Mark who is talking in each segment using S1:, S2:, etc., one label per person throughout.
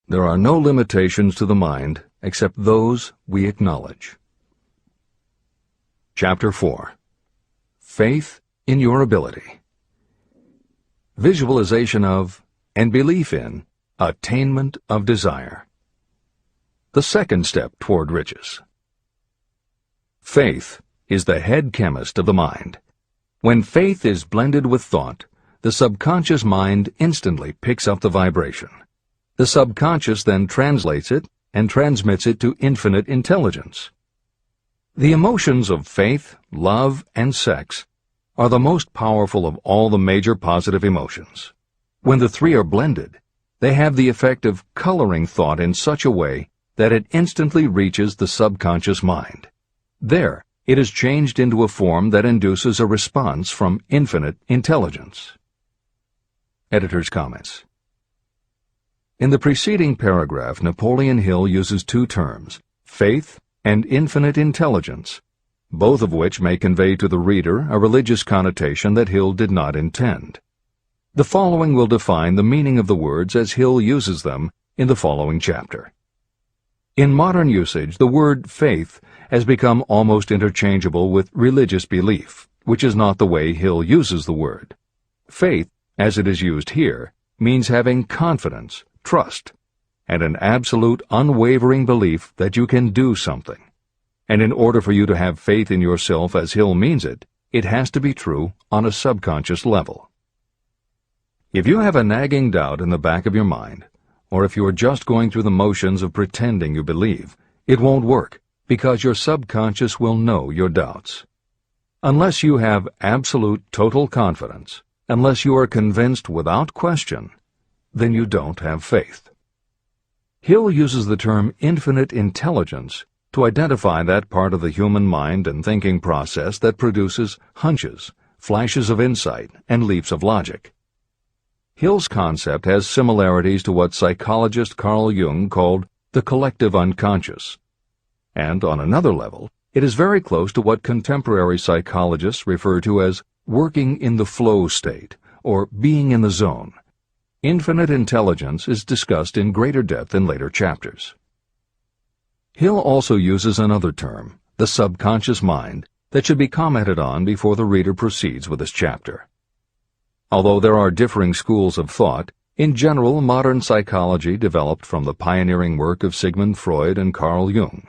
S1: There are no limitations to the mind except those we acknowledge. Chapter 4. Faith in your ability. Visualization of and belief in attainment of desire. The second step toward riches. Faith is the head chemist of the mind. When faith is blended with thought, the subconscious mind instantly picks up the vibration. The subconscious then translates it and transmits it to infinite intelligence. The emotions of faith, love, and sex are the most powerful of all the major positive emotions. When the three are blended, they have the effect of coloring thought in such a way that it instantly reaches the subconscious mind. There, it is changed into a form that induces a response from infinite intelligence. Editor's comments. In the preceding paragraph, Napoleon Hill uses two terms, faith and infinite intelligence, both of which may convey to the reader a religious connotation that Hill did not intend. The following will define the meaning of the words as Hill uses them in the following chapter. In modern usage, the word faith has become almost interchangeable with religious belief, which is not the way Hill uses the word. Faith, as it is used here, means having confidence, trust, and an absolute unwavering belief that you can do something. And in order for you to have faith in yourself as Hill means it, it has to be true on a subconscious level. If you have a nagging doubt in the back of your mind, or if you are just going through the motions of pretending you believe, it won't work, because your subconscious will know your doubts. Unless you have absolute total confidence, unless you are convinced without question, then you don't have faith. Hill uses the term infinite intelligence to identify that part of the human mind and thinking process that produces hunches, flashes of insight, and leaps of logic. Hill's concept has similarities to what psychologist Carl Jung called the collective unconscious. And on another level, it is very close to what contemporary psychologists refer to as working in the flow state, or being in the zone. Infinite intelligence is discussed in greater depth in later chapters. Hill also uses another term, the subconscious mind, that should be commented on before the reader proceeds with this chapter. Although there are differing schools of thought, in general modern psychology developed from the pioneering work of Sigmund Freud and Carl Jung.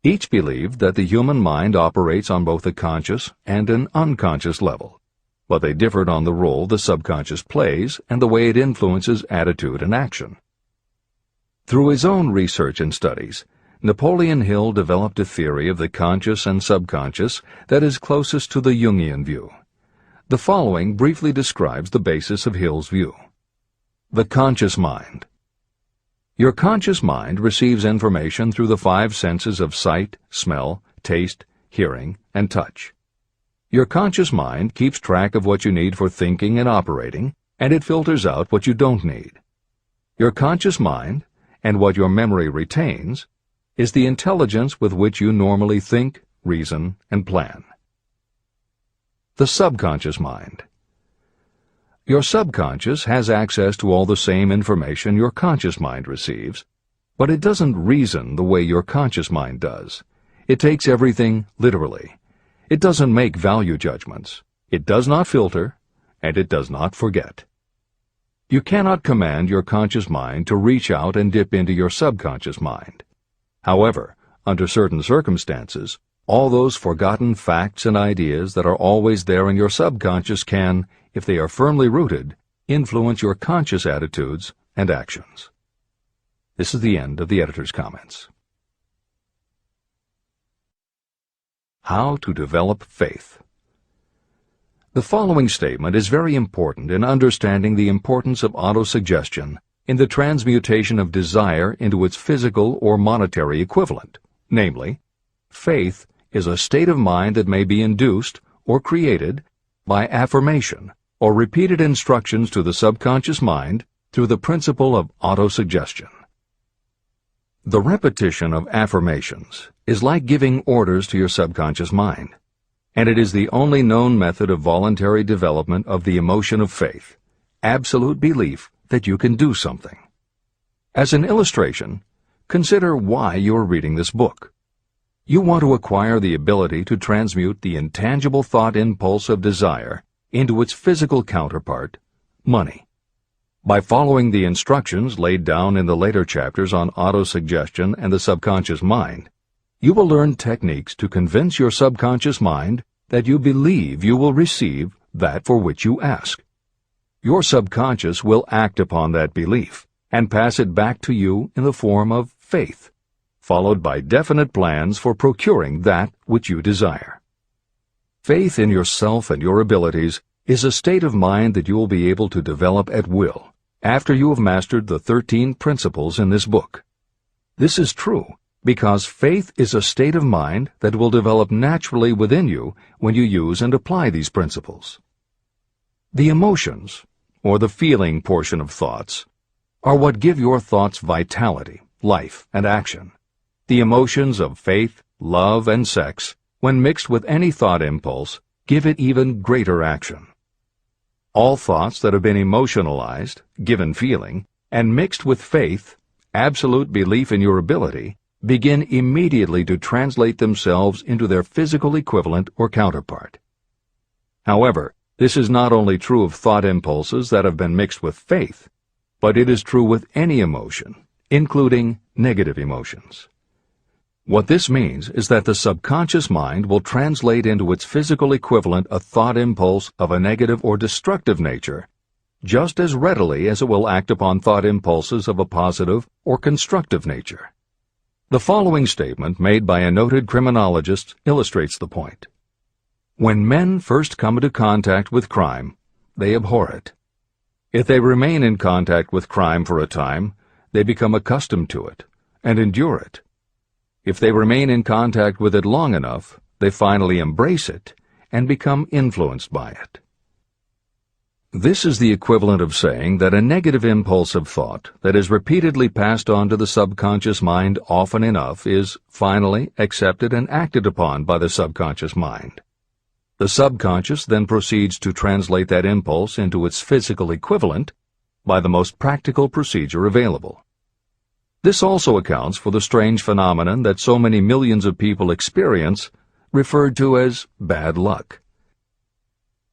S1: Each believed that the human mind operates on both a conscious and an unconscious level, but they differed on the role the subconscious plays and the way it influences attitude and action. Through his own research and studies, Napoleon Hill developed a theory of the conscious and subconscious that is closest to the Jungian view. The following briefly describes the basis of Hill's view. The conscious mind. Your conscious mind receives information through the five senses of sight, smell, taste, hearing, and touch. Your conscious mind keeps track of what you need for thinking and operating, and it filters out what you don't need. Your conscious mind, and what your memory retains, is the intelligence with which you normally think, reason, and plan. The subconscious mind. Your subconscious has access to all the same information your conscious mind receives, but it doesn't reason the way your conscious mind does. It takes everything literally. It doesn't make value judgments. It does not filter, and it does not forget. You cannot command your conscious mind to reach out and dip into your subconscious mind. However, under certain circumstances, all those forgotten facts and ideas that are always there in your subconscious can, if they are firmly rooted, influence your conscious attitudes and actions. This is the end of the editor's comments. How to develop faith. The following statement is very important in understanding the importance of autosuggestion in the transmutation of desire into its physical or monetary equivalent, namely, faith is a state of mind that may be induced or created by affirmation or repeated instructions to the subconscious mind through the principle of autosuggestion. The repetition of affirmations is like giving orders to your subconscious mind, and it is the only known method of voluntary development of the emotion of faith, absolute belief that you can do something. As an illustration, consider why you are reading this book. You want to acquire the ability to transmute the intangible thought impulse of desire into its physical counterpart, money. By following the instructions laid down in the later chapters on autosuggestion and the subconscious mind, you will learn techniques to convince your subconscious mind that you believe you will receive that for which you ask. Your subconscious will act upon that belief and pass it back to you in the form of faith, followed by definite plans for procuring that which you desire. Faith in yourself and your abilities is a state of mind that you will be able to develop at will after you have mastered the 13 principles in this book. This is true because faith is a state of mind that will develop naturally within you when you use and apply these principles. The emotions, or the feeling portion of thoughts, are what give your thoughts vitality, life, and action. The emotions of faith, love, and sex, when mixed with any thought impulse, give it even greater action. All thoughts that have been emotionalized, given feeling, and mixed with faith, absolute belief in your ability, begin immediately to translate themselves into their physical equivalent or counterpart. However, this is not only true of thought impulses that have been mixed with faith, but it is true with any emotion, including negative emotions. What this means is that the subconscious mind will translate into its physical equivalent a thought impulse of a negative or destructive nature just as readily as it will act upon thought impulses of a positive or constructive nature. The following statement made by a noted criminologist illustrates the point. When men first come into contact with crime, they abhor it. If they remain in contact with crime for a time, they become accustomed to it and endure it. If they remain in contact with it long enough, they finally embrace it and become influenced by it. This is the equivalent of saying that a negative impulse of thought that is repeatedly passed on to the subconscious mind often enough is finally accepted and acted upon by the subconscious mind. The subconscious then proceeds to translate that impulse into its physical equivalent by the most practical procedure available. This also accounts for the strange phenomenon that so many millions of people experience, referred to as bad luck.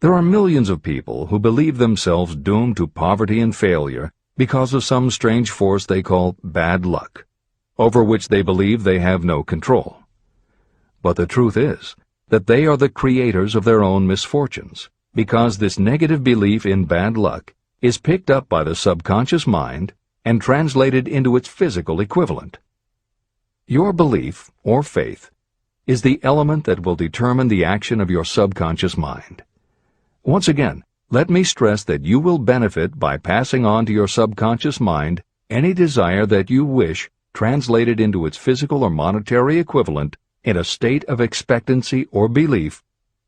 S1: There are millions of people who believe themselves doomed to poverty and failure because of some strange force they call bad luck, over which they believe they have no control. But the truth is that they are the creators of their own misfortunes, because this negative belief in bad luck is picked up by the subconscious mind and translated into its physical equivalent. Your belief, or faith, is the element that will determine the action of your subconscious mind. Once again, let me stress that you will benefit by passing on to your subconscious mind any desire that you wish translated into its physical or monetary equivalent in a state of expectancy or belief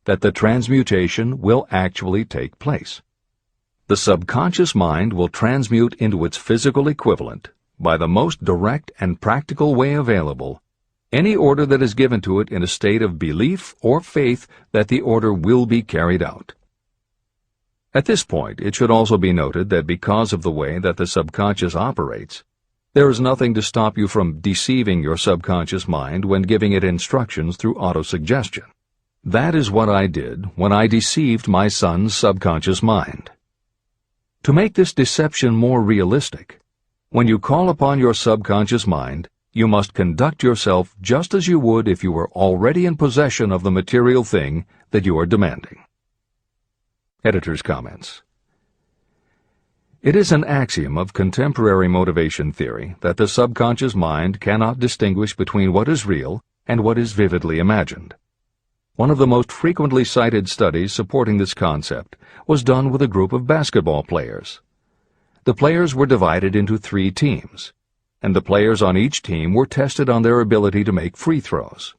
S1: that the transmutation will actually take place. The subconscious mind will transmute into its physical equivalent, by the most direct and practical way available, any order that is given to it in a state of belief or faith that the order will be carried out. At this point, it should also be noted that because of the way that the subconscious operates, there is nothing to stop you from deceiving your subconscious mind when giving it instructions through autosuggestion. That is what I did when I deceived my son's subconscious mind. To make this deception more realistic, when you call upon your subconscious mind, you must conduct yourself just as you would if you were already in possession of the material thing that you are demanding. Editor's comments. It is an axiom of contemporary motivation theory that the subconscious mind cannot distinguish between what is real and what is vividly imagined. One of the most frequently cited studies supporting this concept was done with a group of basketball players. The players were divided into 3 teams, and the players on each team were tested on their ability to make free throws.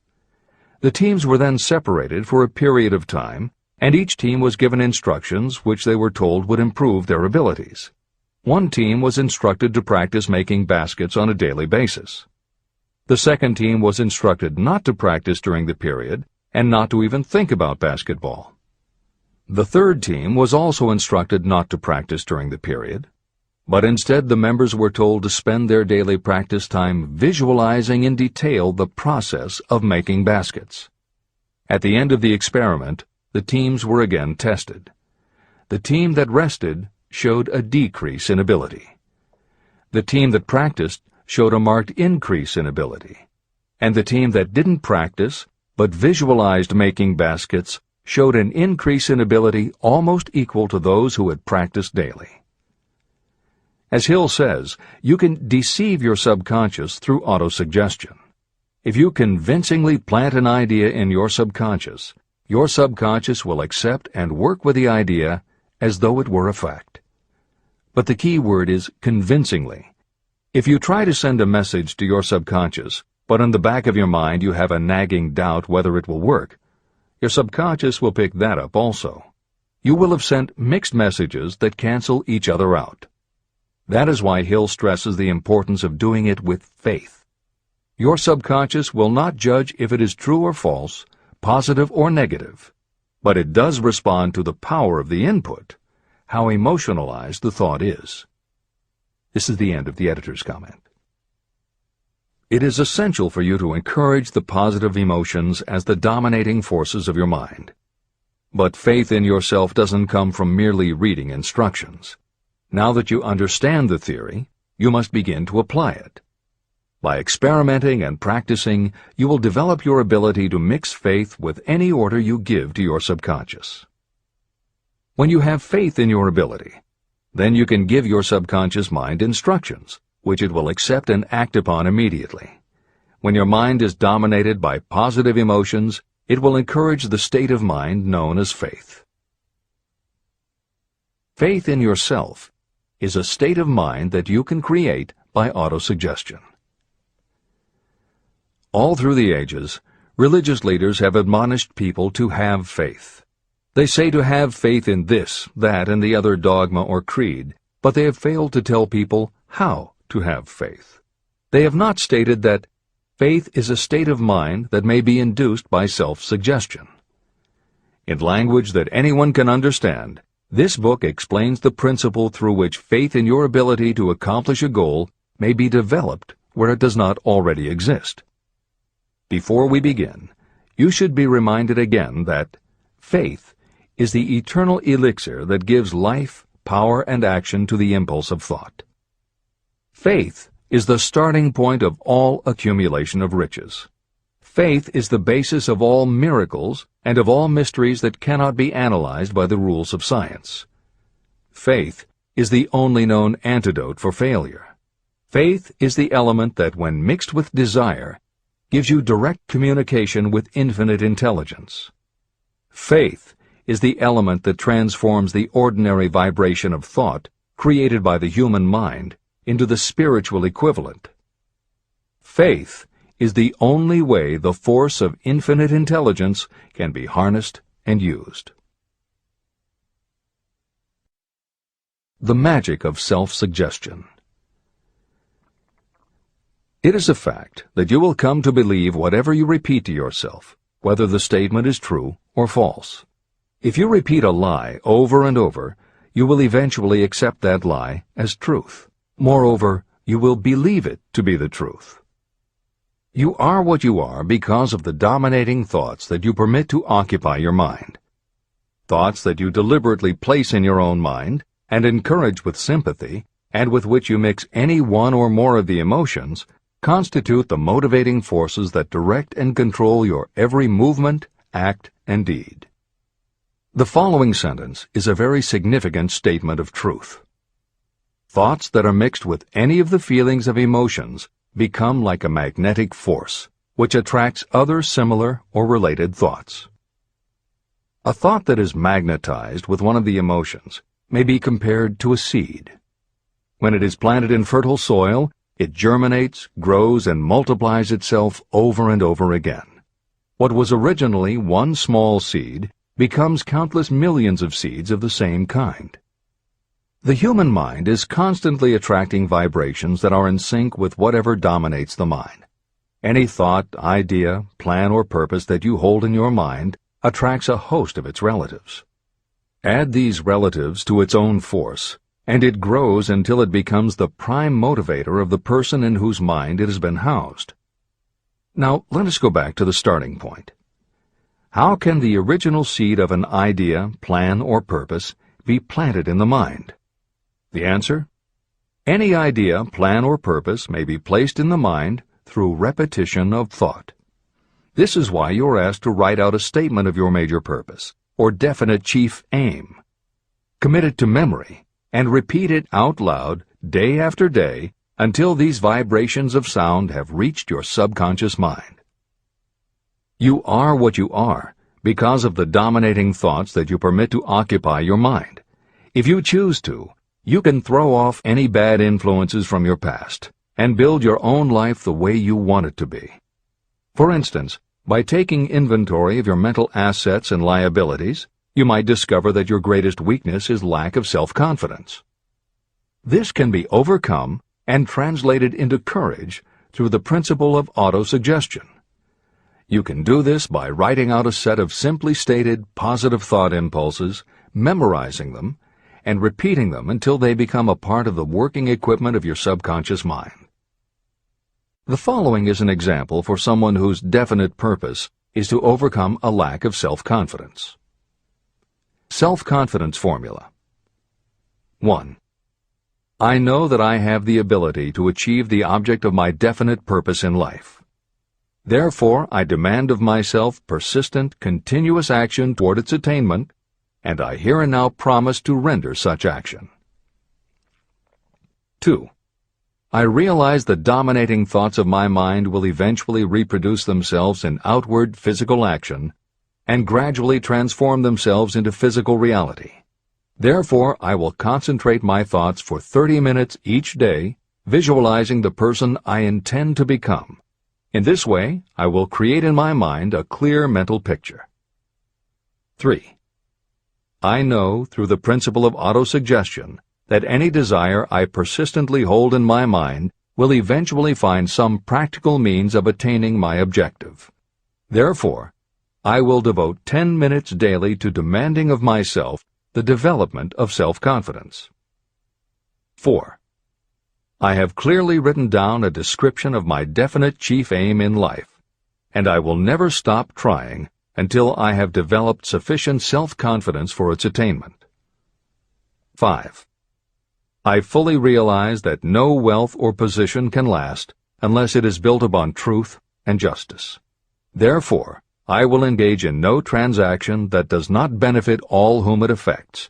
S1: The teams were then separated for a period of time, and each team was given instructions which they were told would improve their abilities. One team was instructed to practice making baskets on a daily basis. The second team was instructed not to practice during the period and not to even think about basketball. The third team was also instructed not to practice during the period. but instead the members were told to spend their daily practice time visualizing in detail the process of making baskets. At the end of the experiment, the teams were again tested. The team that rested showed a decrease in ability. The team that practiced showed a marked increase in ability. And the team that didn't practice, but visualized making baskets, showed an increase in ability almost equal to those who had practiced daily. As Hill says, you can deceive your subconscious through autosuggestion. If you convincingly plant an idea in your subconscious will accept and work with the idea as though it were a fact. But the key word is convincingly. If you try to send a message to your subconscious, but in the back of your mind you have a nagging doubt whether it will work, your subconscious will pick that up also. You will have sent mixed messages that cancel each other out. That is why Hill stresses the importance of doing it with faith. Your subconscious will not judge if it is true or false, positive or negative, but it does respond to the power of the input, how emotionalized the thought is. This is the end of the editor's comment. It is essential for you to encourage the positive emotions as the dominating forces of your mind. But faith in yourself doesn't come from merely reading instructions. Now that you understand the theory, you must begin to apply it. By experimenting and practicing, you will develop your ability to mix faith with any order you give to your subconscious. When you have faith in your ability, then you can give your subconscious mind instructions, which it will accept and act upon immediately. When your mind is dominated by positive emotions, it will encourage the state of mind known as faith. Faith in yourself is a state of mind that you can create by autosuggestion. All through the ages, religious leaders have admonished people to have faith. They say to have faith in this, that, and the other dogma or creed, but they have failed to tell people how to have faith. They have not stated that faith is a state of mind that may be induced by self-suggestion. In language that anyone can understand, this book explains the principle through which faith in your ability to accomplish a goal may be developed where it does not already exist. Before we begin, you should be reminded again that faith is the eternal elixir that gives life, power, and action to the impulse of thought. Faith is the starting point of all accumulation of riches. Faith is the basis of all miracles and of all mysteries that cannot be analyzed by the rules of science. Faith is the only known antidote for failure. Faith is the element that, when mixed with desire, gives you direct communication with infinite intelligence. Faith is the element that transforms the ordinary vibration of thought created by the human mind into the spiritual equivalent. Faith is the only way the force of infinite intelligence can be harnessed and used. The magic of self-suggestion. It is a fact that you will come to believe whatever you repeat to yourself, whether the statement is true or false. If you repeat a lie over and over, you will eventually accept that lie as truth. Moreover, you will believe it to be the truth. You are what you are because of the dominating thoughts that you permit to occupy your mind. Thoughts that you deliberately place in your own mind and encourage with sympathy, and with which you mix any one or more of the emotions, constitute the motivating forces that direct and control your every movement, act, and deed. The following sentence is a very significant statement of truth. Thoughts that are mixed with any of the feelings of emotions become like a magnetic force, which attracts other similar or related thoughts. A thought that is magnetized with one of the emotions may be compared to a seed. When it is planted in fertile soil, it germinates, grows, and multiplies itself over and over again. What was originally one small seed becomes countless millions of seeds of the same kind. The human mind is constantly attracting vibrations that are in sync with whatever dominates the mind. Any thought, idea, plan, or purpose that you hold in your mind attracts a host of its relatives. Add these relatives to its own force, and it grows until it becomes the prime motivator of the person in whose mind it has been housed. Now, let us go back to the starting point. How can the original seed of an idea, plan, or purpose be planted in the mind? The answer? Any idea, plan, or purpose may be placed in the mind through repetition of thought. This is why you are asked to write out a statement of your major purpose, or definite chief aim. Commit it to memory, and repeat it out loud day after day until these vibrations of sound have reached your subconscious mind. You are what you are because of the dominating thoughts that you permit to occupy your mind. If you choose to, you can throw off any bad influences from your past and build your own life the way you want it to be. For instance, by taking inventory of your mental assets and liabilities, you might discover that your greatest weakness is lack of self-confidence. This can be overcome and translated into courage through the principle of autosuggestion. You can do this by writing out a set of simply stated positive thought impulses, memorizing them, and repeating them until they become a part of the working equipment of your subconscious mind. The following is an example for someone whose definite purpose is to overcome a lack of self-confidence. Self-confidence formula. 1. I know that I have the ability to achieve the object of my definite purpose in life. Therefore, I demand of myself persistent, continuous action toward its attainment, and I here and now promise to render such action. 2. I realize the dominating thoughts of my mind will eventually reproduce themselves in outward physical action and gradually transform themselves into physical reality. Therefore, I will concentrate my thoughts for 30 minutes each day, visualizing the person I intend to become. In this way, I will create in my mind a clear mental picture. 3. I know, through the principle of autosuggestion, that any desire I persistently hold in my mind will eventually find some practical means of attaining my objective. Therefore, I will devote 10 minutes daily to demanding of myself the development of self-confidence. 4. I have clearly written down a description of my definite chief aim in life, and I will never stop trying until I have developed sufficient self-confidence for its attainment. 5. I fully realize that no wealth or position can last unless it is built upon truth and justice. Therefore, I will engage in no transaction that does not benefit all whom it affects.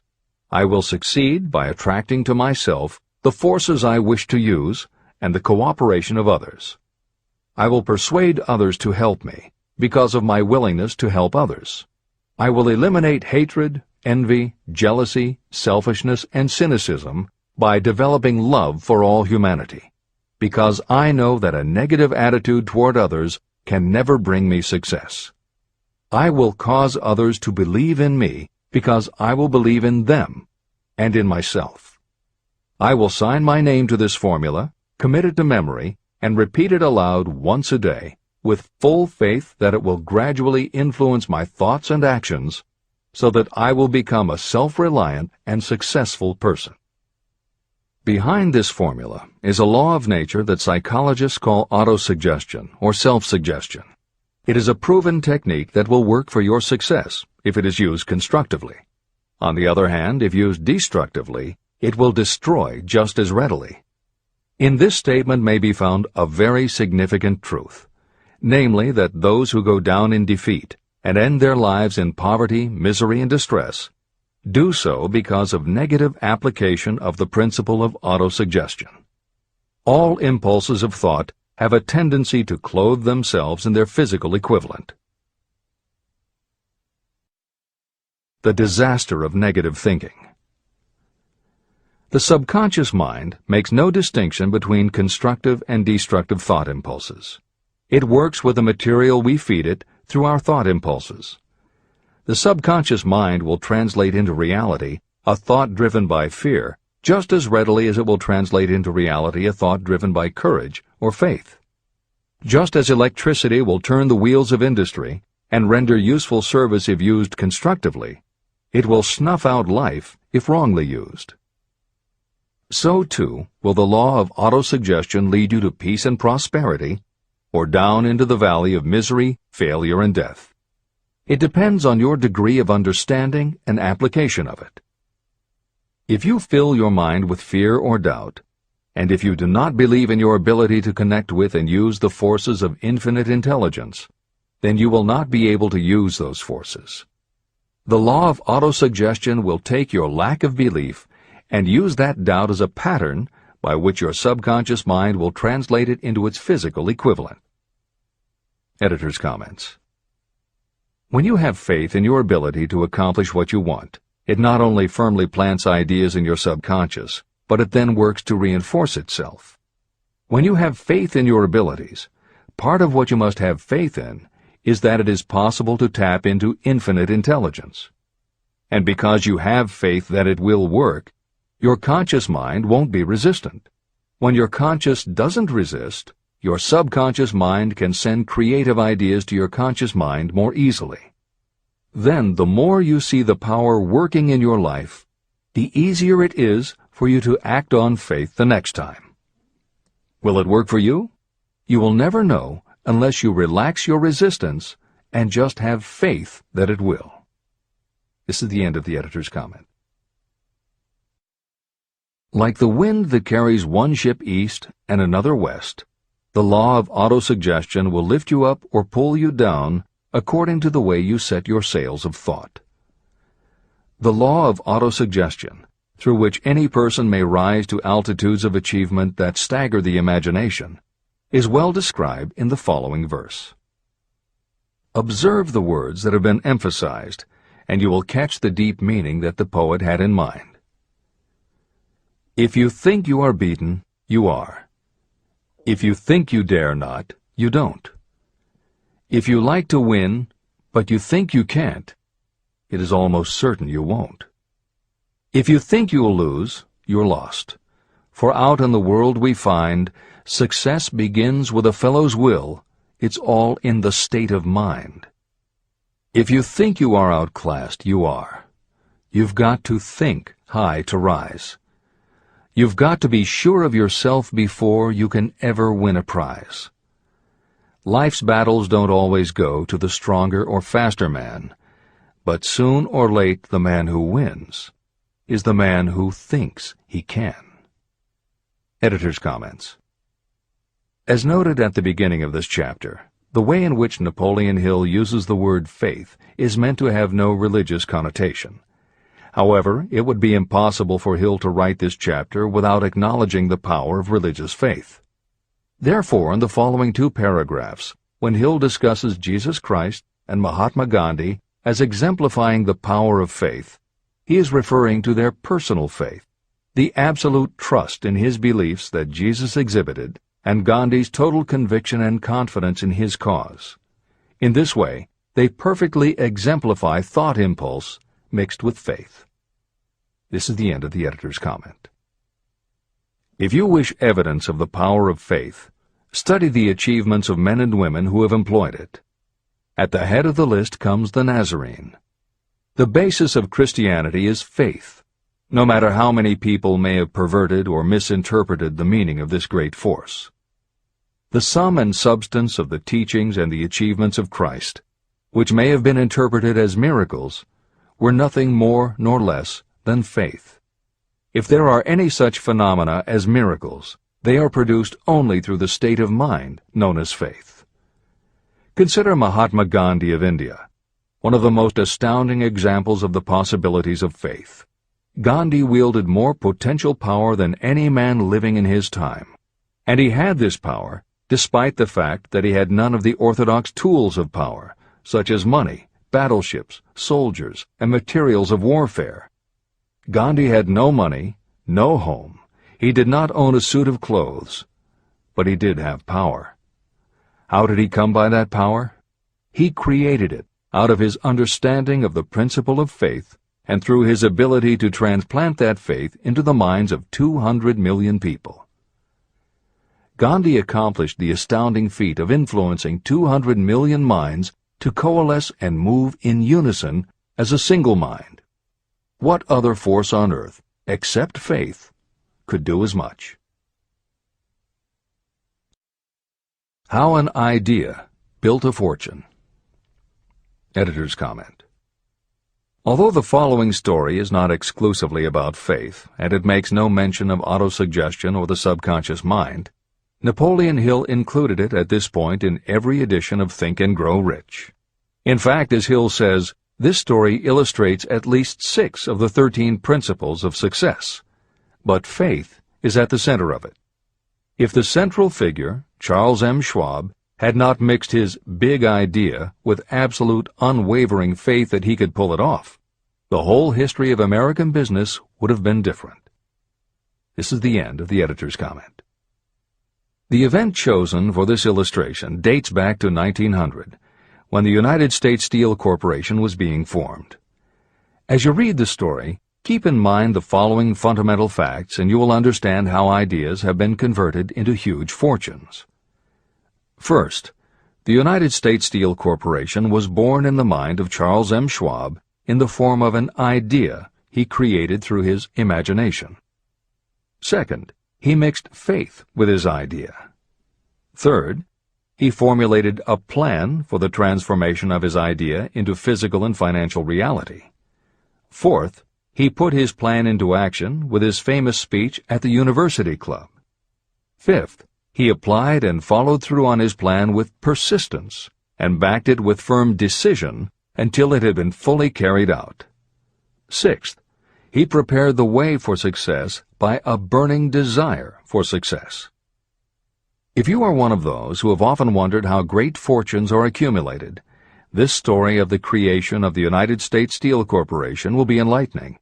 S1: I will succeed by attracting to myself the forces I wish to use and the cooperation of others. I will persuade others to help me because of my willingness to help others. I will eliminate hatred, envy, jealousy, selfishness, and cynicism by developing love for all humanity, because I know that a negative attitude toward others can never bring me success. I will cause others to believe in me because I will believe in them and in myself. I will sign my name to this formula, commit it to memory, and repeat it aloud once a day, with full faith that it will gradually influence my thoughts and actions so that I will become a self-reliant and successful person. Behind this formula is a law of nature that psychologists call autosuggestion or self-suggestion. It is a proven technique that will work for your success if it is used constructively. On the other hand, if used destructively, it will destroy just as readily. In this statement may be found a very significant truth, namely that those who go down in defeat and end their lives in poverty, misery, and distress do so because of negative application of the principle of autosuggestion. All impulses of thought have a tendency to clothe themselves in their physical equivalent. The disaster of negative thinking. The subconscious mind makes no distinction between constructive and destructive thought impulses. It works with the material we feed it through our thought impulses. The subconscious mind will translate into reality a thought driven by fear just as readily as it will translate into reality a thought driven by courage or faith. Just as electricity will turn the wheels of industry and render useful service if used constructively, it will snuff out life if wrongly used. So too will the law of autosuggestion lead you to peace and prosperity, or down into the valley of misery, failure, and death. It depends on your degree of understanding and application of it. If you fill your mind with fear or doubt, and if you do not believe in your ability to connect with and use the forces of infinite intelligence, then you will not be able to use those forces. The law of autosuggestion will take your lack of belief and use that doubt as a pattern by which your subconscious mind will translate it into its physical equivalent. Editor's comments. When you have faith in your ability to accomplish what you want, it not only firmly plants ideas in your subconscious, but it then works to reinforce itself. When you have faith in your abilities, part of what you must have faith in is that it is possible to tap into infinite intelligence. And because you have faith that it will work, your conscious mind won't be resistant. When your conscious doesn't resist, your subconscious mind can send creative ideas to your conscious mind more easily. Then the more you see the power working in your life, the easier it is for you to act on faith the next time. Will it work for you? You will never know unless you relax your resistance and just have faith that it will. This is the end of the editor's comment. Like the wind that carries one ship east and another west, the law of autosuggestion will lift you up or pull you down according to the way you set your sails of thought. The law of autosuggestion, through which any person may rise to altitudes of achievement that stagger the imagination, is well described in the following verse. Observe the words that have been emphasized, and you will catch the deep meaning that the poet had in mind. If you think you are beaten, you are. If you think you dare not, you don't. If you like to win, but you think you can't, it is almost certain you won't. If you think you'll lose, you're lost. For out in the world we find, success begins with a fellow's will. It's all in the state of mind. If you think you are outclassed, you are. You've got to think high to rise. You've got to be sure of yourself before you can ever win a prize. Life's battles don't always go to the stronger or faster man, but soon or late the man who wins is the man who thinks he can. Editor's comments. As noted at the beginning of this chapter, the way in which Napoleon Hill uses the word faith is meant to have no religious connotation. However, it would be impossible for Hill to write this chapter without acknowledging the power of religious faith. Therefore, in the following 2 paragraphs, when Hill discusses Jesus Christ and Mahatma Gandhi as exemplifying the power of faith, he is referring to their personal faith, the absolute trust in his beliefs that Jesus exhibited, and Gandhi's total conviction and confidence in his cause. In this way, they perfectly exemplify thought impulse mixed with faith. This is the end of the editor's comment. If you wish evidence of the power of faith, study the achievements of men and women who have employed it. At the head of the list comes the Nazarene. The basis of Christianity is faith, no matter how many people may have perverted or misinterpreted the meaning of this great force. The sum and substance of the teachings and the achievements of Christ, which may have been interpreted as miracles, were nothing more nor less than faith. If there are any such phenomena as miracles, they are produced only through the state of mind known as faith. Consider Mahatma Gandhi of India, one of the most astounding examples of the possibilities of faith. Gandhi wielded more potential power than any man living in his time, and he had this power despite the fact that he had none of the orthodox tools of power, such as money, battleships, soldiers, and materials of warfare. Gandhi had no money, no home. He did not own a suit of clothes, but he did have power. How did he come by that power? He created it out of his understanding of the principle of faith and through his ability to transplant that faith into the minds of 200 million people. Gandhi accomplished the astounding feat of influencing 200 million minds to coalesce and move in unison as a single mind. What other force on earth, except faith, could do as much. How an idea built a fortune. Editor's comment. Although the following story is not exclusively about faith, and it makes no mention of autosuggestion or the subconscious mind, Napoleon Hill included it at this point in every edition of Think and Grow Rich. In fact, as Hill says, this story illustrates at least 6 of the 13 principles of success. But faith is at the center of it. If the central figure, Charles M. Schwab, had not mixed his big idea with absolute unwavering faith that he could pull it off, the whole history of American business would have been different. This is the end of the editor's comment. The event chosen for this illustration dates back to 1900, when the United States Steel Corporation was being formed. As you read the story, keep in mind the following fundamental facts and you will understand how ideas have been converted into huge fortunes. First, the United States Steel Corporation was born in the mind of Charles M. Schwab in the form of an idea he created through his imagination. Second, he mixed faith with his idea. Third, he formulated a plan for the transformation of his idea into physical and financial reality. Fourth, he put his plan into action with his famous speech at the University Club. Fifth, he applied and followed through on his plan with persistence and backed it with firm decision until it had been fully carried out. Sixth, he prepared the way for success by a burning desire for success. If you are one of those who have often wondered how great fortunes are accumulated, this story of the creation of the United States Steel Corporation will be enlightening.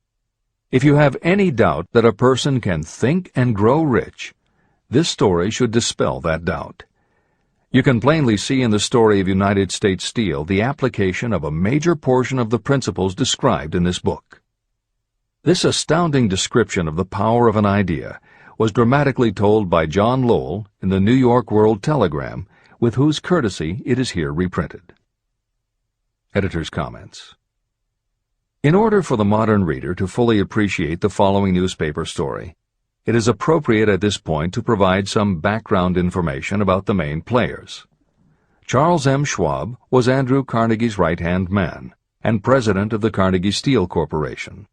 S1: If you have any doubt that a person can think and grow rich, this story should dispel that doubt. You can plainly see in the story of United States Steel the application of a major portion of the principles described in this book. This astounding description of the power of an idea was dramatically told by John Lowell in the New York World Telegram, with whose courtesy it is here reprinted. Editor's comments. In order for the modern reader to fully appreciate the following newspaper story, it is appropriate at this point to provide some background information about the main players. Charles M. Schwab was Andrew Carnegie's right-hand man and president of the Carnegie Steel Corporation.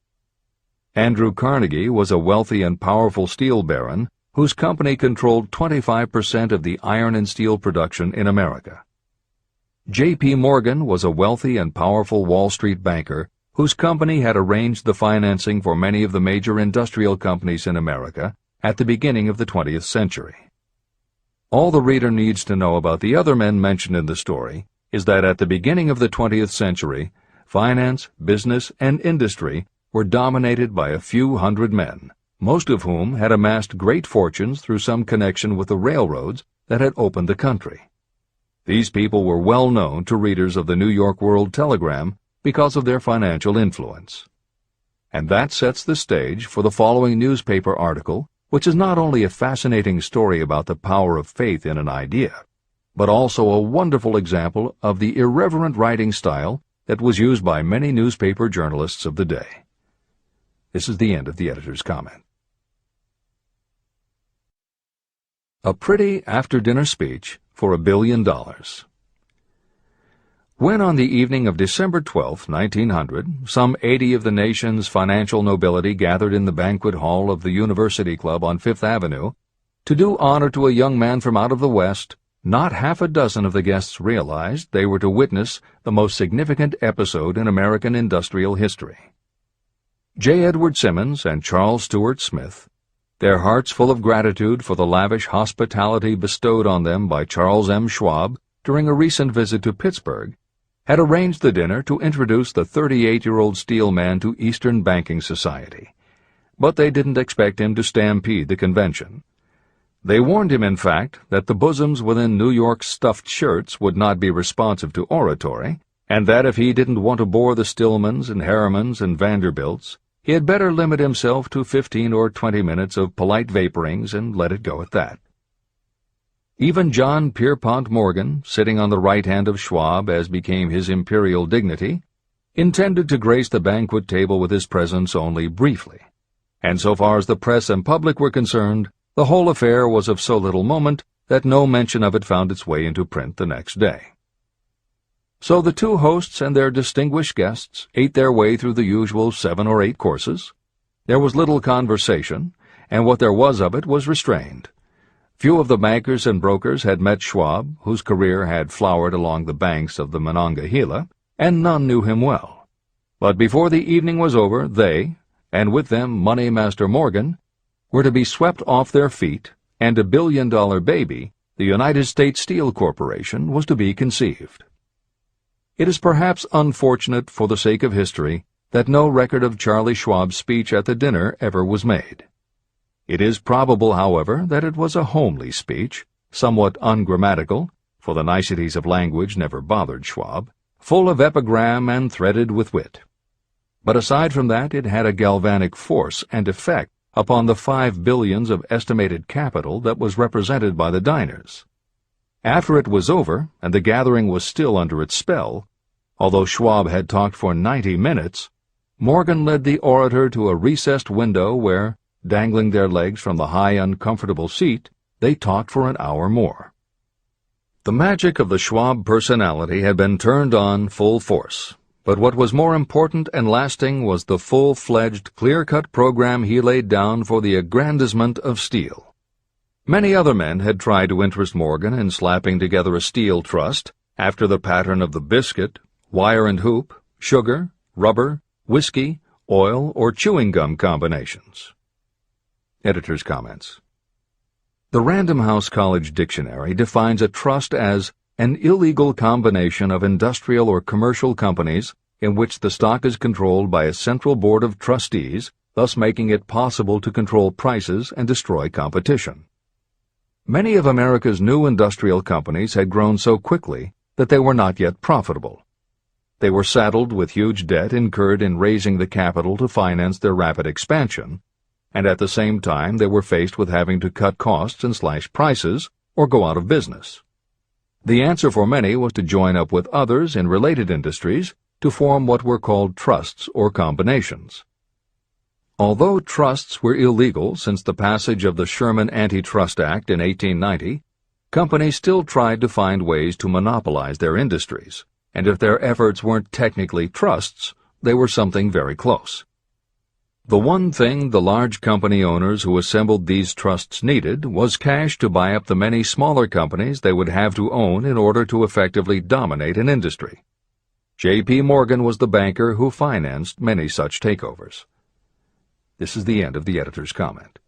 S1: Andrew Carnegie was a wealthy and powerful steel baron whose company controlled 25% of the iron and steel production in America. J.P. Morgan was a wealthy and powerful Wall Street banker whose company had arranged the financing for many of the major industrial companies in America at the beginning of the 20th century. All the reader needs to know about the other men mentioned in the story is that at the beginning of the 20th century, finance, business, and industry were dominated by a few hundred men, most of whom had amassed great fortunes through some connection with the railroads that had opened the country. These people were well known to readers of the New York World Telegram because of their financial influence. And that sets the stage for the following newspaper article, which is not only a fascinating story about the power of faith in an idea, but also a wonderful example of the irreverent writing style that was used by many newspaper journalists of the day. This is the end of the editor's comment. A pretty after-dinner speech for $1 billion. When on the evening of December 12, 1900, some 80 of the nation's financial nobility gathered in the banquet hall of the University Club on Fifth Avenue to do honor to a young man from out of the West, not half a dozen of the guests realized they were to witness the most significant episode in American industrial history. J. Edward Simmons and Charles Stuart Smith, their hearts full of gratitude for the lavish hospitality bestowed on them by Charles M. Schwab during a recent visit to Pittsburgh, had arranged the dinner to introduce the 38-year-old steel man to Eastern Banking Society. But they didn't expect him to stampede the convention. They warned him, in fact, that the bosoms within New York's stuffed shirts would not be responsive to oratory, and that if he didn't want to bore the Stillmans and Harrimans and Vanderbilts, he had better limit himself to 15 or 20 minutes of polite vaporings and let it go at that. Even John Pierpont Morgan, sitting on the right hand of Schwab as became his imperial dignity, intended to grace the banquet table with his presence only briefly, and so far as the press and public were concerned, the whole affair was of so little moment that no mention of it found its way into print the next day. So the two hosts and their distinguished guests ate their way through the usual 7 or 8 courses. There was little conversation, and what there was of it was restrained. Few of the bankers and brokers had met Schwab, whose career had flowered along the banks of the Monongahela, and none knew him well. But before the evening was over, they, and with them Money Master Morgan, were to be swept off their feet, and a billion-dollar baby, the United States Steel Corporation, was to be conceived. It is perhaps unfortunate for the sake of history that no record of Charlie Schwab's speech at the dinner ever was made. It is probable, however, that it was a homely speech, somewhat ungrammatical, for the niceties of language never bothered Schwab, full of epigram and threaded with wit. But aside from that, it had a galvanic force and effect upon the 5 billions of estimated capital that was represented by the diners. After it was over, and the gathering was still under its spell, although Schwab had talked for 90 minutes, Morgan led the orator to a recessed window where, dangling their legs from the high, uncomfortable seat, they talked for an hour more. The magic of the Schwab personality had been turned on full force, but what was more important and lasting was the full-fledged, clear-cut program he laid down for the aggrandizement of steel. Many other men had tried to interest Morgan in slapping together a steel trust after the pattern of the biscuit, wire and hoop, sugar, rubber, whiskey, oil, or chewing gum combinations. Editor's comments. The Random House College Dictionary defines a trust as an illegal combination of industrial or commercial companies in which the stock is controlled by a central board of trustees, thus making it possible to control prices and destroy competition. Many of America's new industrial companies had grown so quickly that they were not yet profitable. They were saddled with huge debt incurred in raising the capital to finance their rapid expansion, and at the same time they were faced with having to cut costs and slash prices or go out of business. The answer for many was to join up with others in related industries to form what were called trusts or combinations. Although trusts were illegal since the passage of the Sherman Antitrust Act in 1890, companies still tried to find ways to monopolize their industries, and if their efforts weren't technically trusts, they were something very close. The one thing the large company owners who assembled these trusts needed was cash to buy up the many smaller companies they would have to own in order to effectively dominate an industry. J.P. Morgan was the banker who financed many such takeovers. This is the end of the editor's comment.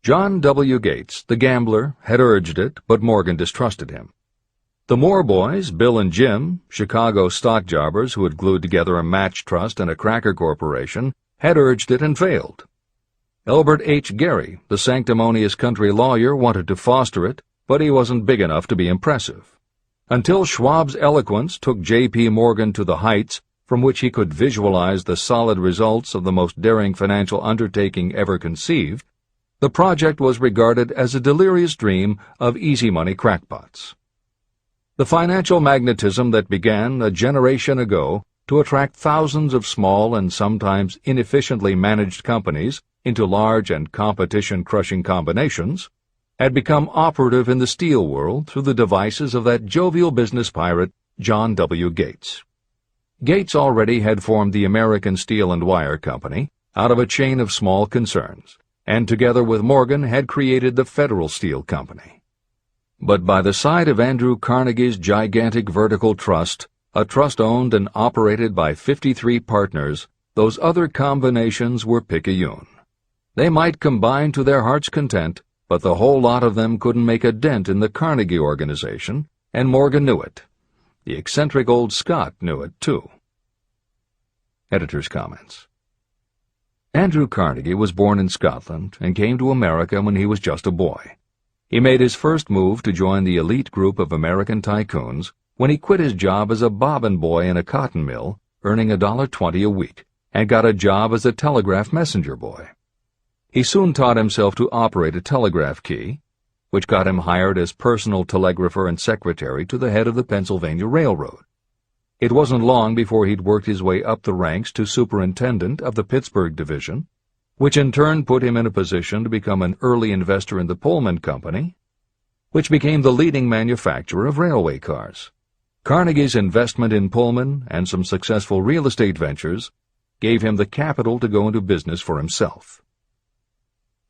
S1: John W. Gates, the gambler, had urged it, but Morgan distrusted him. The Moore boys, Bill and Jim, Chicago stock jobbers who had glued together a match trust and a cracker corporation, had urged it and failed. Elbert H. Gary, the sanctimonious country lawyer, wanted to foster it, but he wasn't big enough to be impressive. Until Schwab's eloquence took J.P. Morgan to the heights from which he could visualize the solid results of the most daring financial undertaking ever conceived, the project was regarded as a delirious dream of easy-money crackpots. The financial magnetism that began a generation ago to attract thousands of small and sometimes inefficiently managed companies into large and competition-crushing combinations had become operative in the steel world through the devices of that jovial business pirate, John W. Gates. Gates already had formed the American Steel and Wire Company out of a chain of small concerns, and together with Morgan had created the Federal Steel Company. But by the side of Andrew Carnegie's gigantic vertical trust, a trust owned and operated by 53 partners, those other combinations were picayune. They might combine to their heart's content, but the whole lot of them couldn't make a dent in the Carnegie organization, and Morgan knew it. The eccentric old Scot knew it, too. Editor's comments. Andrew Carnegie was born in Scotland and came to America when he was just a boy. He made his first move to join the elite group of American tycoons when he quit his job as a bobbin boy in a cotton mill, earning $1.20 a week, and got a job as a telegraph messenger boy. He soon taught himself to operate a telegraph key, which got him hired as personal telegrapher and secretary to the head of the Pennsylvania Railroad. It wasn't long before he'd worked his way up the ranks to superintendent of the Pittsburgh division, which in turn put him in a position to become an early investor in the Pullman Company, which became the leading manufacturer of railway cars. Carnegie's investment in Pullman and some successful real estate ventures gave him the capital to go into business for himself.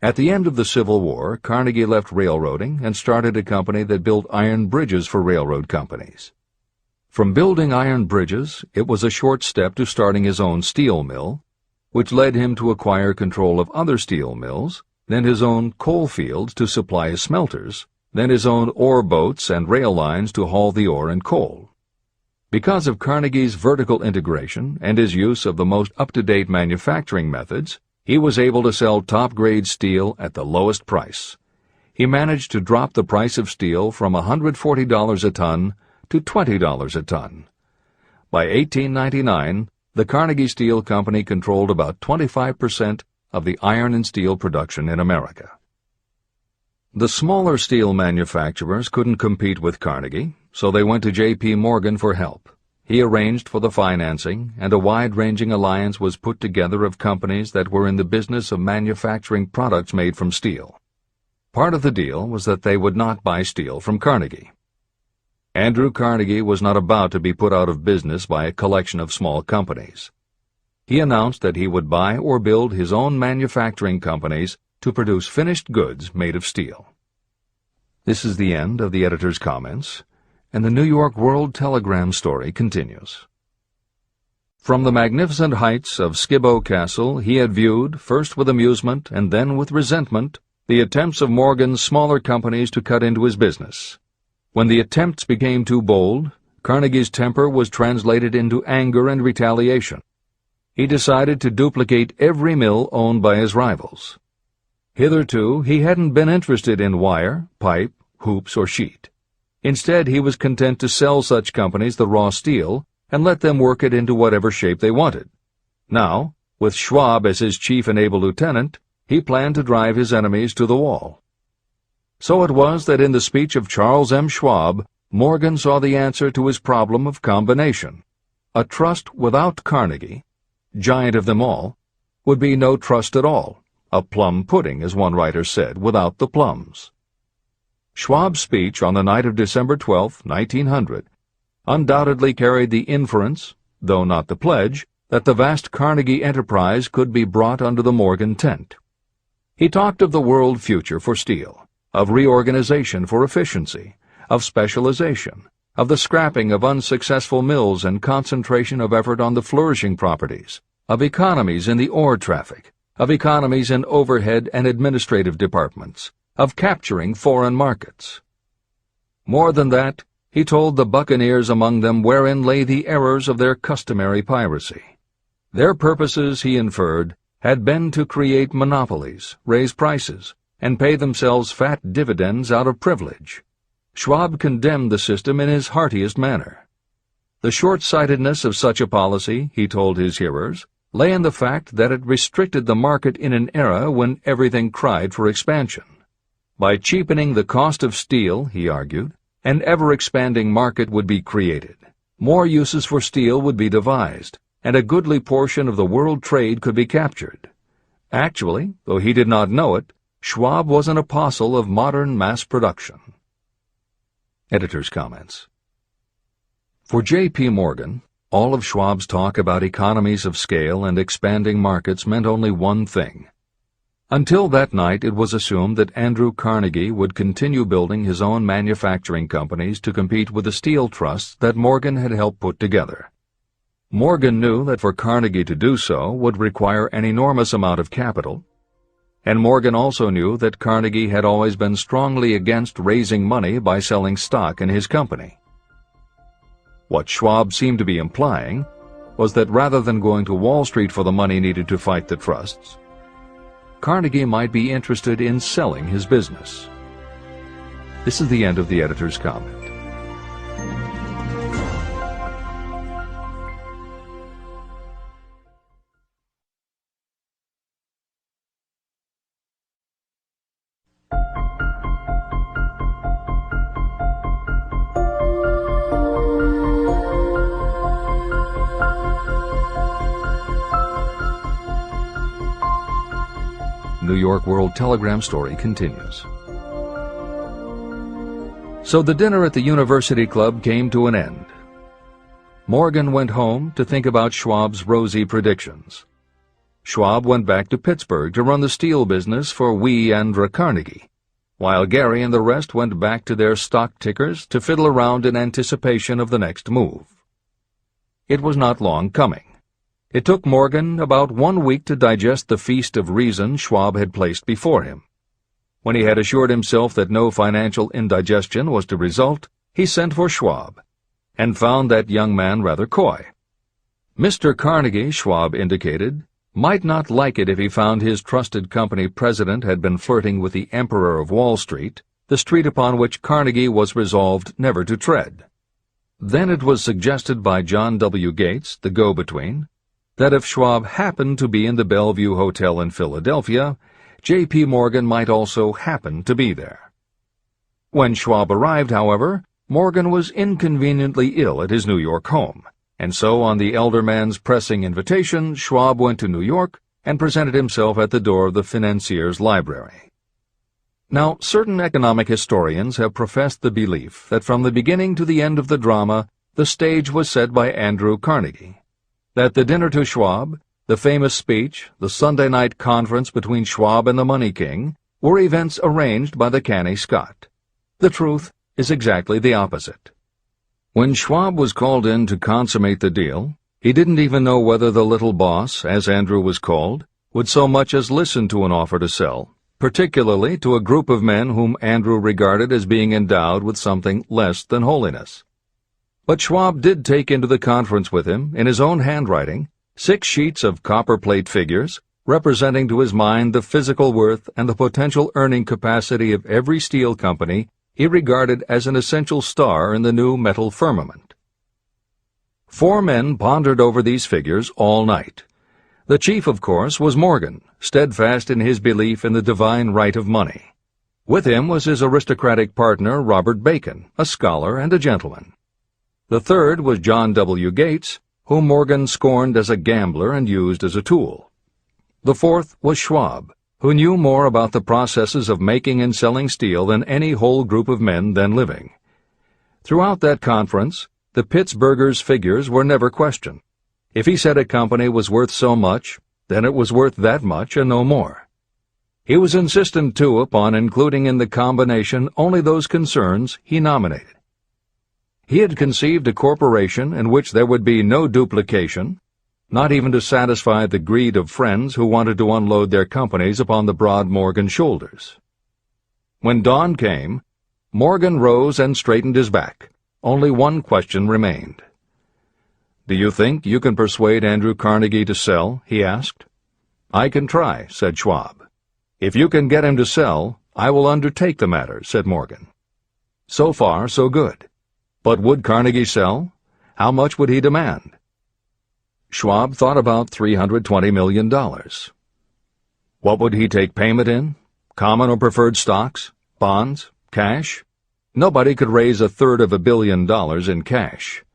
S1: At the end of the Civil War, Carnegie left railroading and started a company that built iron bridges for railroad companies. From building iron bridges, it was a short step to starting his own steel mill, which led him to acquire control of other steel mills, then his own coal fields to supply his smelters, then his own ore boats and rail lines to haul the ore and coal. Because of Carnegie's vertical integration and his use of the most up-to-date manufacturing methods, he was able to sell top-grade steel at the lowest price. He managed to drop the price of steel from $140 a ton to $20 a ton. By 1899, the Carnegie Steel Company controlled about 25% of the iron and steel production in America. The smaller steel manufacturers couldn't compete with Carnegie, so they went to J.P. Morgan for help. He arranged for the financing, and a wide-ranging alliance was put together of companies that were in the business of manufacturing products made from steel. Part of the deal was that they would not buy steel from Carnegie. Andrew Carnegie was not about to be put out of business by a collection of small companies. He announced that he would buy or build his own manufacturing companies to produce finished goods made of steel. This is the end of the editor's comments, and the New York World Telegram story continues. From the magnificent heights of Skibo Castle he had viewed, first with amusement and then with resentment, the attempts of Morgan's smaller companies to cut into his business. When the attempts became too bold, Carnegie's temper was translated into anger and retaliation. He decided to duplicate every mill owned by his rivals. Hitherto, he hadn't been interested in wire, pipe, hoops, or sheet. Instead, he was content to sell such companies the raw steel and let them work it into whatever shape they wanted. Now, with Schwab as his chief and able lieutenant, he planned to drive his enemies to the wall. So it was that in the speech of Charles M. Schwab, Morgan saw the answer to his problem of combination. A trust without Carnegie, giant of them all, would be no trust at all. A plum pudding, as one writer said, without the plums. Schwab's speech on the night of December 12, 1900, undoubtedly carried the inference, though not the pledge, that the vast Carnegie enterprise could be brought under the Morgan tent. He talked of the world future for steel, of reorganization for efficiency, of specialization, of the scrapping of unsuccessful mills and concentration of effort on the flourishing properties, of economies in the ore traffic, of economies in overhead and administrative departments, of capturing foreign markets. More than that, he told the buccaneers among them wherein lay the errors of their customary piracy. Their purposes, he inferred, had been to create monopolies, raise prices, and pay themselves fat dividends out of privilege. Schwab condemned the system in his heartiest manner. The short-sightedness of such a policy, he told his hearers, lay in the fact that it restricted the market in an era when everything cried for expansion. By cheapening the cost of steel, he argued, an ever-expanding market would be created. More uses for steel would be devised, and a goodly portion of the world trade could be captured. Actually, though he did not know it, Schwab was an apostle of modern mass production. Editor's comments. For J.P. Morgan, all of Schwab's talk about economies of scale and expanding markets meant only one thing. Until that night, it was assumed that Andrew Carnegie would continue building his own manufacturing companies to compete with the steel trusts that Morgan had helped put together. Morgan knew that for Carnegie to do so would require an enormous amount of capital, and Morgan also knew that Carnegie had always been strongly against raising money by selling stock in his company. What Schwab seemed to be implying was that rather than going to Wall Street for the money needed to fight the trusts, Carnegie might be interested in selling his business. This is the end of the editor's comment. New York World Telegram story continues. So the dinner at the University Club came to an end. Morgan went home to think about Schwab's rosy predictions. Schwab went back to Pittsburgh to run the steel business for Andrew Carnegie, while Gary and the rest went back to their stock tickers to fiddle around in anticipation of the next move. It was not long coming. It took Morgan about 1 week to digest the feast of reason Schwab had placed before him. When he had assured himself that no financial indigestion was to result, he sent for Schwab, and found that young man rather coy. Mr. Carnegie, Schwab indicated, might not like it if he found his trusted company president had been flirting with the Emperor of Wall Street, the street upon which Carnegie was resolved never to tread. Then it was suggested by John W. Gates, the go-between, that if Schwab happened to be in the Bellevue Hotel in Philadelphia, J.P. Morgan might also happen to be there. When Schwab arrived, however, Morgan was inconveniently ill at his New York home, and so on the elder man's pressing invitation, Schwab went to New York and presented himself at the door of the financier's library. Now, certain economic historians have professed the belief that from the beginning to the end of the drama, the stage was set by Andrew Carnegie, that the dinner to Schwab, the famous speech, the Sunday night conference between Schwab and the Money King, were events arranged by the canny Scot. The truth is exactly the opposite. When Schwab was called in to consummate the deal, he didn't even know whether the little boss, as Andrew was called, would so much as listen to an offer to sell, particularly to a group of men whom Andrew regarded as being endowed with something less than holiness. But Schwab did take into the conference with him, in his own handwriting, 6 sheets of copperplate figures, representing to his mind the physical worth and the potential earning capacity of every steel company he regarded as an essential star in the new metal firmament. 4 men pondered over these figures all night. The chief, of course, was Morgan, steadfast in his belief in the divine right of money. With him was his aristocratic partner, Robert Bacon, a scholar and a gentleman. The third was John W. Gates, whom Morgan scorned as a gambler and used as a tool. The fourth was Schwab, who knew more about the processes of making and selling steel than any whole group of men then living. Throughout that conference, the Pittsburgher's figures were never questioned. If he said a company was worth so much, then it was worth that much and no more. He was insistent, too, upon including in the combination only those concerns he nominated. He had conceived a corporation in which there would be no duplication, not even to satisfy the greed of friends who wanted to unload their companies upon the broad Morgan shoulders. When dawn came, Morgan rose and straightened his back. Only one question remained. "Do you think you can persuade Andrew Carnegie to sell?" he asked. "I can try," said Schwab. "If you can get him to sell, I will undertake the matter," said Morgan. So far, so good. But would Carnegie sell? How much would he demand? Schwab thought about $320 million. What would he take payment in? Common or preferred stocks? Bonds? Cash? Nobody could raise $1/3 billion in cash.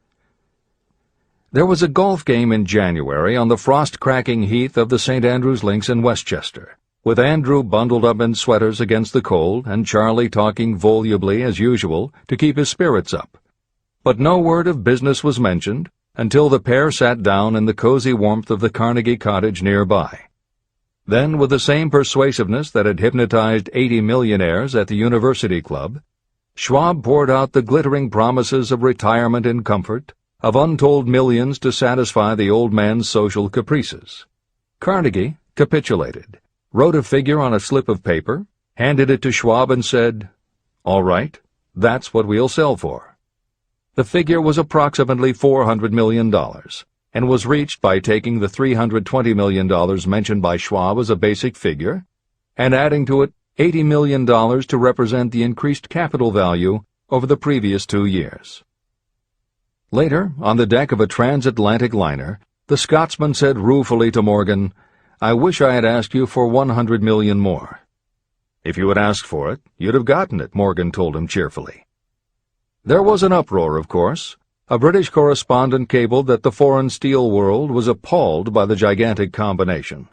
S1: There was a golf game in January on the frost-cracking heath of the St. Andrews Links in Westchester, with Andrew bundled up in sweaters against the cold and Charlie talking volubly as usual to keep his spirits up. But no word of business was mentioned until the pair sat down in the cozy warmth of the Carnegie cottage nearby. Then, with the same persuasiveness that had hypnotized 80 millionaires at the University Club, Schwab poured out the glittering promises of retirement and comfort, of untold millions to satisfy the old man's social caprices. Carnegie capitulated, wrote a figure on a slip of paper, handed it to Schwab and said, "All right, that's what we'll sell for." The figure was approximately $400 million, and was reached by taking the $320 million mentioned by Schwab as a basic figure, and adding to it $80 million to represent the increased capital value over the previous 2 years. Later, on the deck of a transatlantic liner, the Scotsman said ruefully to Morgan, "I wish I had asked you for $100 million more." "If you had asked for it, you'd have gotten it," Morgan told him cheerfully. There was an uproar, of course. A British correspondent cabled that the foreign steel world was appalled by the gigantic combination.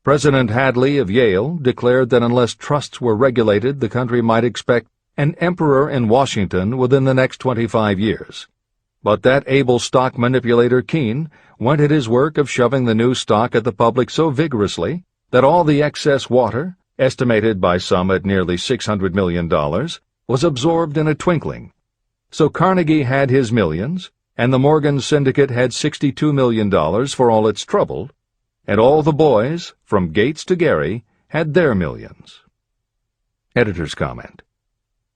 S1: President Hadley of Yale declared that unless trusts were regulated, the country might expect an emperor in Washington within the next 25 years. But that able stock manipulator Keene went at his work of shoving the new stock at the public so vigorously that all the excess water, estimated by some at nearly $600 million, was absorbed in a twinkling. So Carnegie had his millions, and the Morgan Syndicate had $62 million for all its trouble, and all the boys, from Gates to Gary, had their millions. Editor's comment.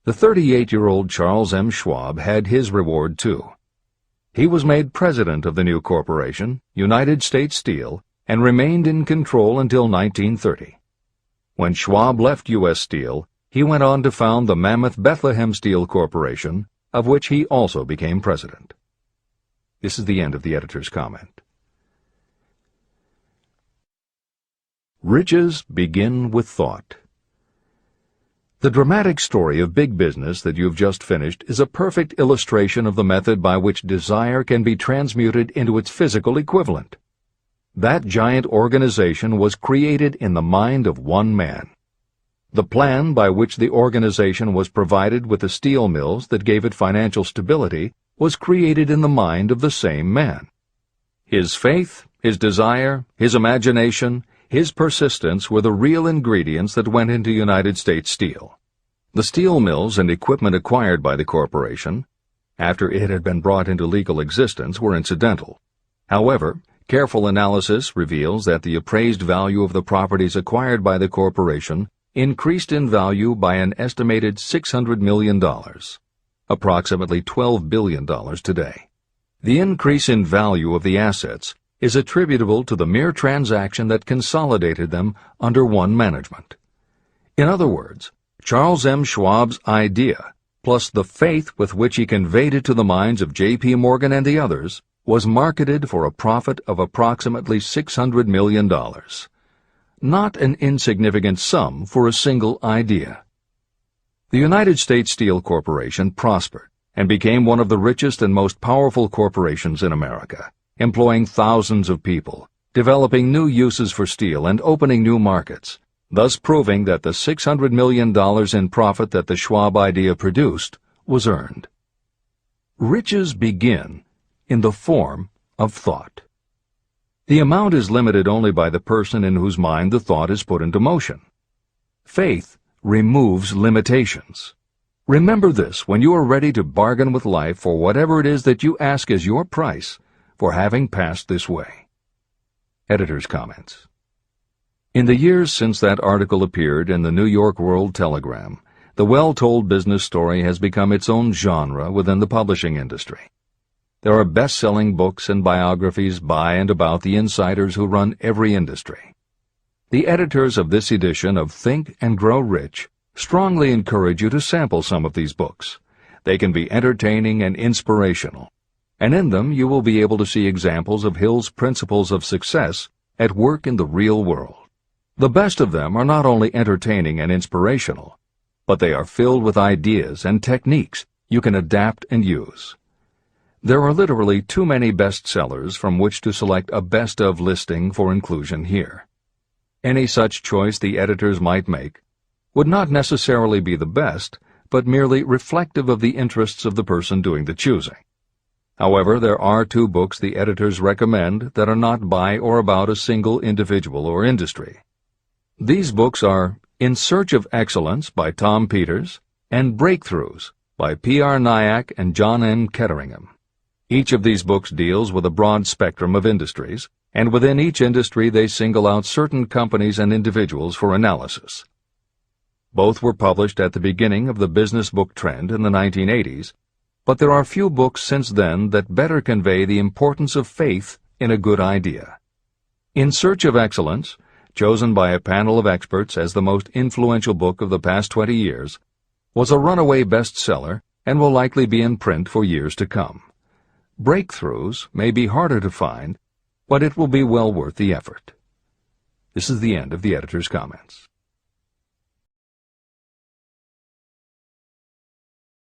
S1: The 38-year-old Charles M. Schwab had his reward, too. He was made president of the new corporation, United States Steel, and remained in control until 1930. When Schwab left U.S. Steel, he went on to found the mammoth Bethlehem Steel Corporation, of which he also became president. This is the end of the editor's comment. Riches begin with thought. The dramatic story of big business that you've just finished is a perfect illustration of the method by which desire can be transmuted into its physical equivalent. That giant organization was created in the mind of one man. The plan by which the organization was provided with the steel mills that gave it financial stability was created in the mind of the same man. His faith, his desire, his imagination, his persistence were the real ingredients that went into United States Steel. The steel mills and equipment acquired by the corporation, after it had been brought into legal existence, were incidental. However, careful analysis reveals that the appraised value of the properties acquired by the corporation increased in value by an estimated $600 million, approximately $12 billion today. The increase in value of the assets is attributable to the mere transaction that consolidated them under one management. In other words, Charles M. Schwab's idea, plus the faith with which he conveyed it to the minds of J.P. Morgan and the others, was marketed for a profit of approximately $600 million. Not an insignificant sum for a single idea. The United States Steel Corporation prospered and became one of the richest and most powerful corporations in America, employing thousands of people, developing new uses for steel and opening new markets, thus proving that the $600 million in profit that the Schwab idea produced was earned. Riches begin in the form of thought. The amount is limited only by the person in whose mind the thought is put into motion. Faith removes limitations. Remember this when you are ready to bargain with life for whatever it is that you ask as your price for having passed this way. Editor's comments. In the years since that article appeared in the New York World Telegram, the well-told business story has become its own genre within the publishing industry. There are best-selling books and biographies by and about the insiders who run every industry. The editors of this edition of Think and Grow Rich strongly encourage you to sample some of these books. They can be entertaining and inspirational, and in them you will be able to see examples of Hill's principles of success at work in the real world. The best of them are not only entertaining and inspirational, but they are filled with ideas and techniques you can adapt and use. There are literally too many bestsellers from which to select a best-of listing for inclusion here. Any such choice the editors might make would not necessarily be the best, but merely reflective of the interests of the person doing the choosing. However, there are two books the editors recommend that are not by or about a single individual or industry. These books are In Search of Excellence by Tom Peters and Breakthroughs by P.R. Nyack and John N. Ketteringham. Each of these books deals with a broad spectrum of industries, and within each industry they single out certain companies and individuals for analysis. Both were published at the beginning of the business book trend in the 1980s, but there are few books since then that better convey the importance of faith in a good idea. In Search of Excellence, chosen by a panel of experts as the most influential book of the past 20 years, was a runaway bestseller and will likely be in print for years to come. Breakthroughs may be harder to find, but it will be well worth the effort. This is the end of the editor's comments.